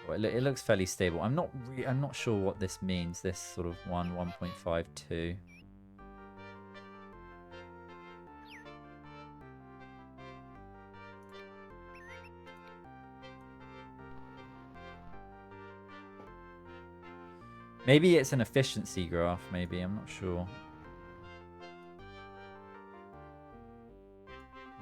Oh, it looks fairly stable. I'm not sure what this means. This sort of 1.52. Maybe it's an efficiency graph, maybe. I'm not sure.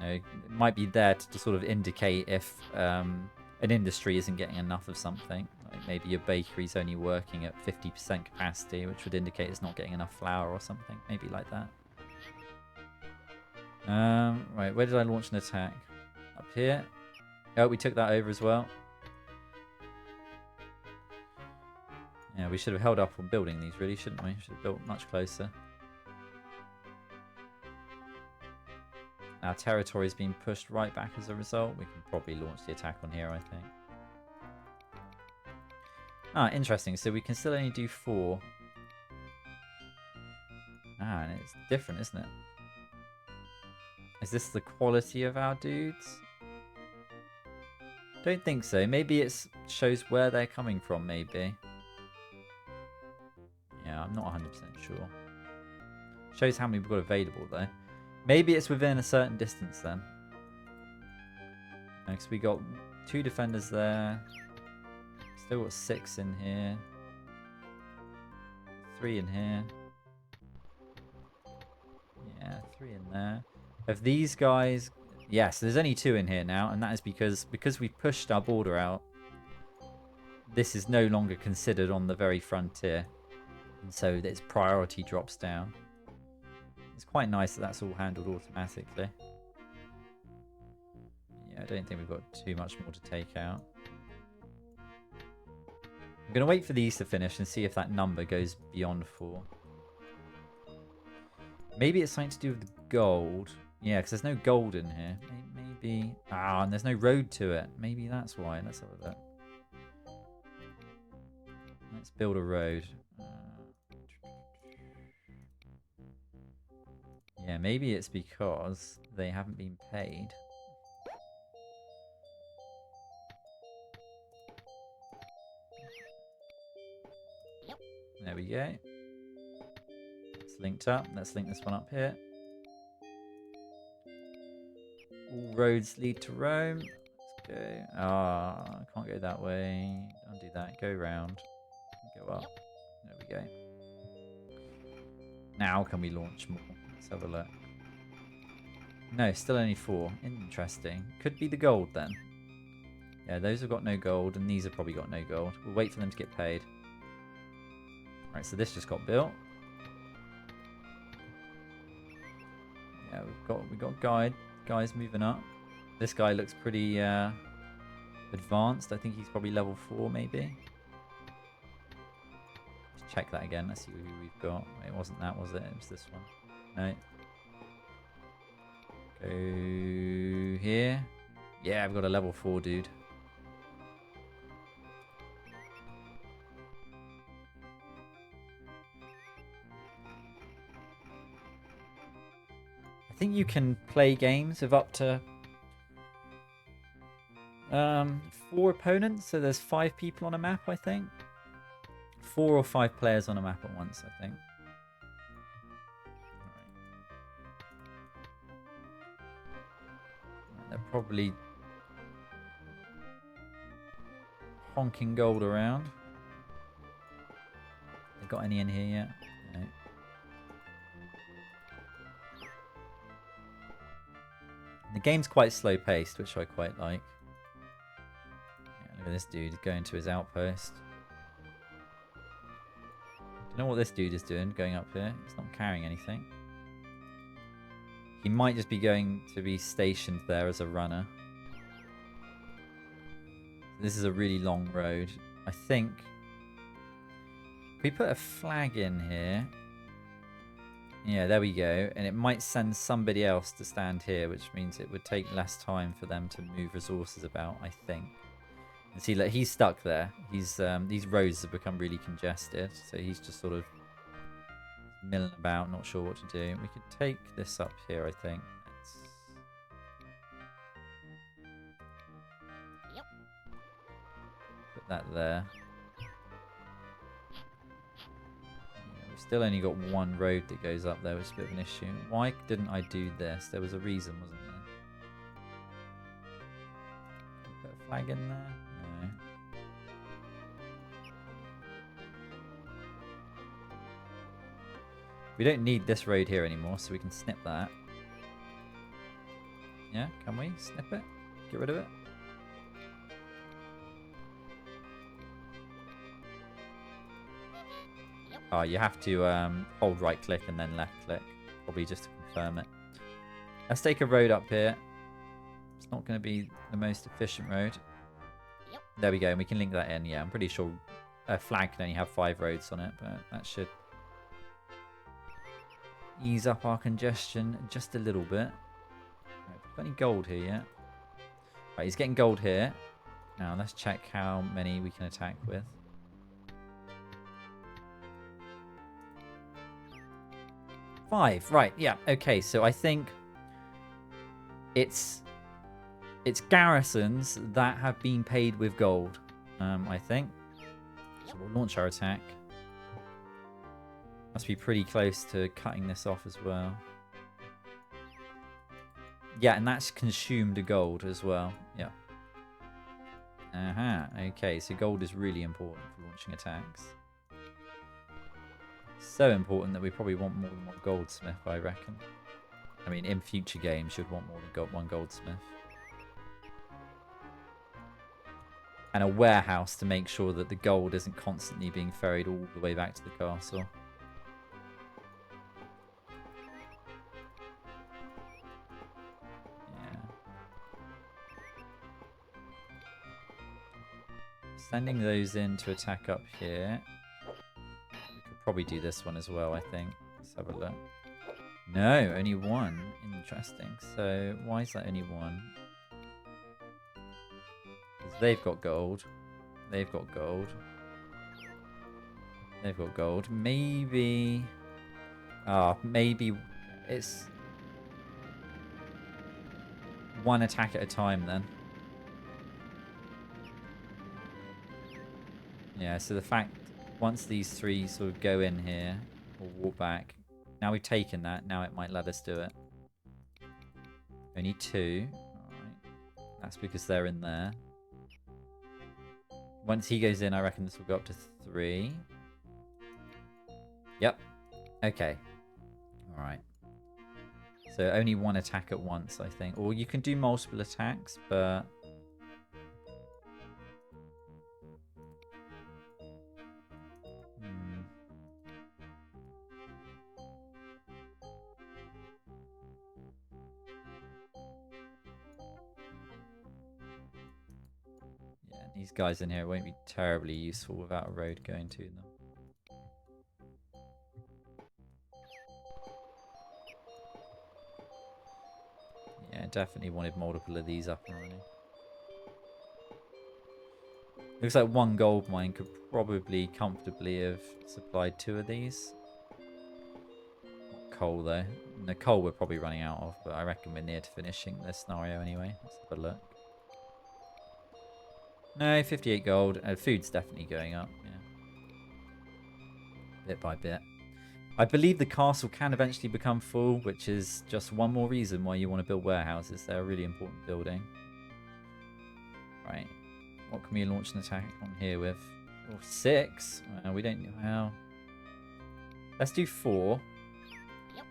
No, it might be there to sort of indicate if an industry isn't getting enough of something. Like maybe your bakery's only working at 50% capacity, which would indicate it's not getting enough flour or something. Maybe like that. Right, where did I launch an attack? Up here. Oh, we took that over as well. Yeah, we should have held up on building these, really, shouldn't we? Should have built much closer. Our territory is being pushed right back as a result. We can probably launch the attack on here, I think. Ah, interesting. So we can still only do 4. Ah, and it's different, isn't it? Is this the quality of our dudes? Don't think so. Maybe it shows where they're coming from, maybe. Yeah, I'm not 100% sure. Shows how many we've got available, though. Maybe it's within a certain distance, then. Next, we got 2 defenders there. Still got 6 in here. 3 in here. Yeah, 3 in there. Of these guys... Yes, there's only 2 in here now, and that is because we pushed our border out. This is no longer considered on the very frontier, and so its priority drops down. It's quite nice that that's all handled automatically. Yeah, I don't think we've got too much more to take out. I'm going to wait for these to finish and see if that number goes beyond 4. Maybe it's something to do with the gold. Yeah, because there's no gold in here. Maybe... Ah, and there's no road to it. Maybe that's why. Let's have a look. Let's build a road. Yeah, maybe it's because they haven't been paid. There we go. It's linked up. Let's link this one up here. All roads lead to Rome. Let's go. Ah, I can't go that way. Undo that. Go round. Go up. There we go. Now can we launch more? Let's have a look. No, still only 4. Interesting. Could be the gold then. Yeah, those have got no gold, and these have probably got no gold. We'll wait for them to get paid. Right, so this just got built. Yeah, we've got guys moving up. This guy looks pretty advanced. I think he's probably level 4 maybe. Let's check that again. Let's see who we've got. It wasn't that, was it? It was this one. No. Go here. Yeah, I've got a level 4 dude. I think you can play games of up to 4 opponents, so there's 5 people on a map, I think. 4 or 5 players on a map at once, I think. Right. They're probably honking gold around. They got any in here yet? No. The game's quite slow paced, which I quite like. Yeah, look at this dude going to his outpost. Don't know what this dude is doing going up here. He's not carrying anything. He might just be going to be stationed there as a runner. This is a really long road. I think if we put a flag in here. Yeah, there we go. And it might send somebody else to stand here, which means it would take less time for them to move resources about, I think. And see, like, he's stuck there. He's these roads have become really congested, so he's just sort of milling about, not sure what to do. We could take this up here, I think. Put that there. Still only got 1 road that goes up there, which is a bit of an issue. Why didn't I do this? There was a reason, wasn't there? Put a flag in there? No. We don't need this road here anymore, so we can snip that. Yeah, can we? Snip it? Get rid of it? Oh, you have to hold right click and then left click, probably just to confirm it. Let's take a road up here. It's not going to be the most efficient road. There we go, and we can link that in. Yeah, I'm pretty sure a flag can only have 5 roads on it, but that should ease up our congestion just a little bit. Got any gold here yet? Right, he's getting gold here. Now let's check how many we can attack with. Five. Right, yeah. Okay, so I think it's garrisons that have been paid with gold, I think. So we'll launch our attack. Must be pretty close to cutting this off as well. Yeah, and that's consumed a gold as well. Yeah. Okay, so gold is really important for launching attacks. So important that we probably want more than one goldsmith, I reckon. I mean, in future games, you'd want more than one goldsmith. And a warehouse to make sure that the gold isn't constantly being ferried all the way back to the castle. Yeah. Sending those in to attack up here. We could probably do this one as well, I think. Let's have a look. No, only one. Interesting. So why is that only one? Because they've got gold. They've got gold. They've got gold. Maybe... maybe it's... one attack at a time then. Yeah, so the fact... once these three sort of go in here, or walk back... now we've taken that, now it might let us do it. Only two. Alright. That's because they're in there. Once he goes in, I reckon this will go up to 3. Yep. Okay. Alright. So only one attack at once, I think. Or you can do multiple attacks, but... these guys in here won't be terribly useful without a road going to them. Yeah, definitely wanted multiple of these up and running. Looks like one gold mine could probably comfortably have supplied 2 of these. Not coal though. The coal we're probably running out of, but I reckon we're near to finishing this scenario anyway. Let's have a look. No, 58 gold. Food's definitely going up, yeah. Bit by bit. I believe the castle can eventually become full, which is just one more reason why you want to build warehouses. They're a really important building. Right. What can we launch an attack on here with? Oh, 6? We don't know how. Let's do 4. Yep.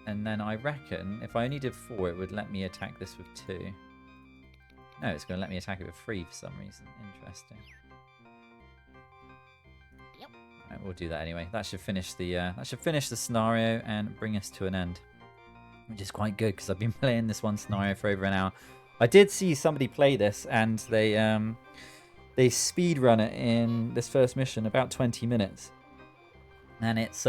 And then I reckon if I only did 4, it would let me attack this with 2. No, it's going to let me attack it with 3 for some reason. Interesting. Yep. Right, we'll do that anyway. That should finish the scenario and bring us to an end, which is quite good because I've been playing this one scenario for over an hour. I did see somebody play this, and they speed run it in this first mission about 20 minutes, and it's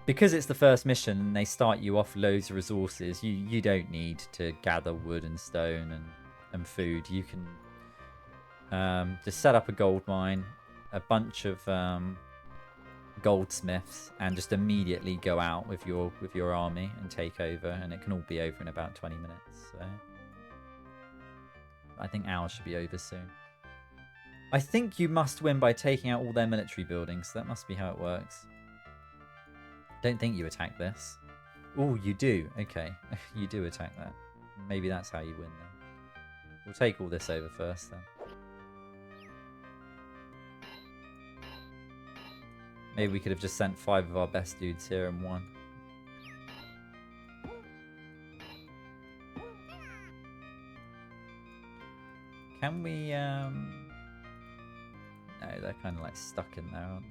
because it's the first mission and they start you off loads of resources, you don't need to gather wood and stone and food. You can just set up a gold mine, a bunch of goldsmiths, and just immediately go out with your army and take over, and it can all be over in about 20 minutes. So I think ours should be over soon. I think you must win by taking out all their military buildings. That must be how it works. Don't think you attack this. Oh, you do. Okay. You do attack that. Maybe that's how you win then. We'll take all this over first then. Maybe we could have just sent 5 of our best dudes here and won. Can we... No, they're kind of like stuck in there, aren't they?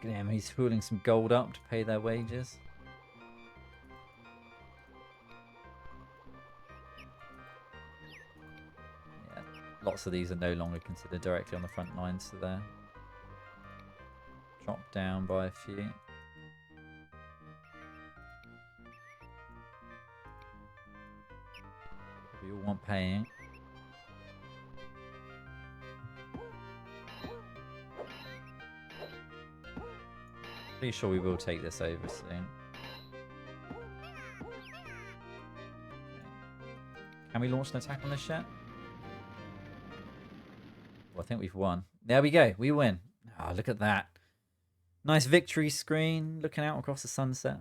Damn, he's pulling some gold up to pay their wages. Yeah, lots of these are no longer considered directly on the front lines, so they're dropped down by a few. We all want paying. Pretty sure we will take this over soon. Can we launch an attack on this yet? Well, I think we've won. There we go. We win. Oh, look at that. Nice victory screen looking out across the sunset.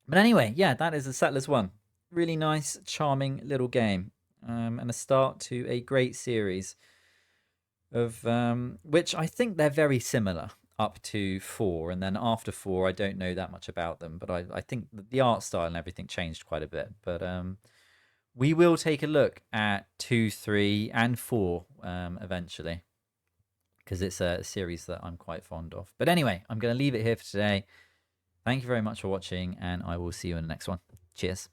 But anyway, yeah, that is the Settlers 1. Really nice, charming little game. And a start to a great series of which I think they're very similar up to 4. And then after 4, I don't know that much about them. But I think the art style and everything changed quite a bit. But we will take a look at 2, 3, and 4 eventually, because it's a series that I'm quite fond of. But anyway, I'm going to leave it here for today. Thank you very much for watching, and I will see you in the next one. Cheers.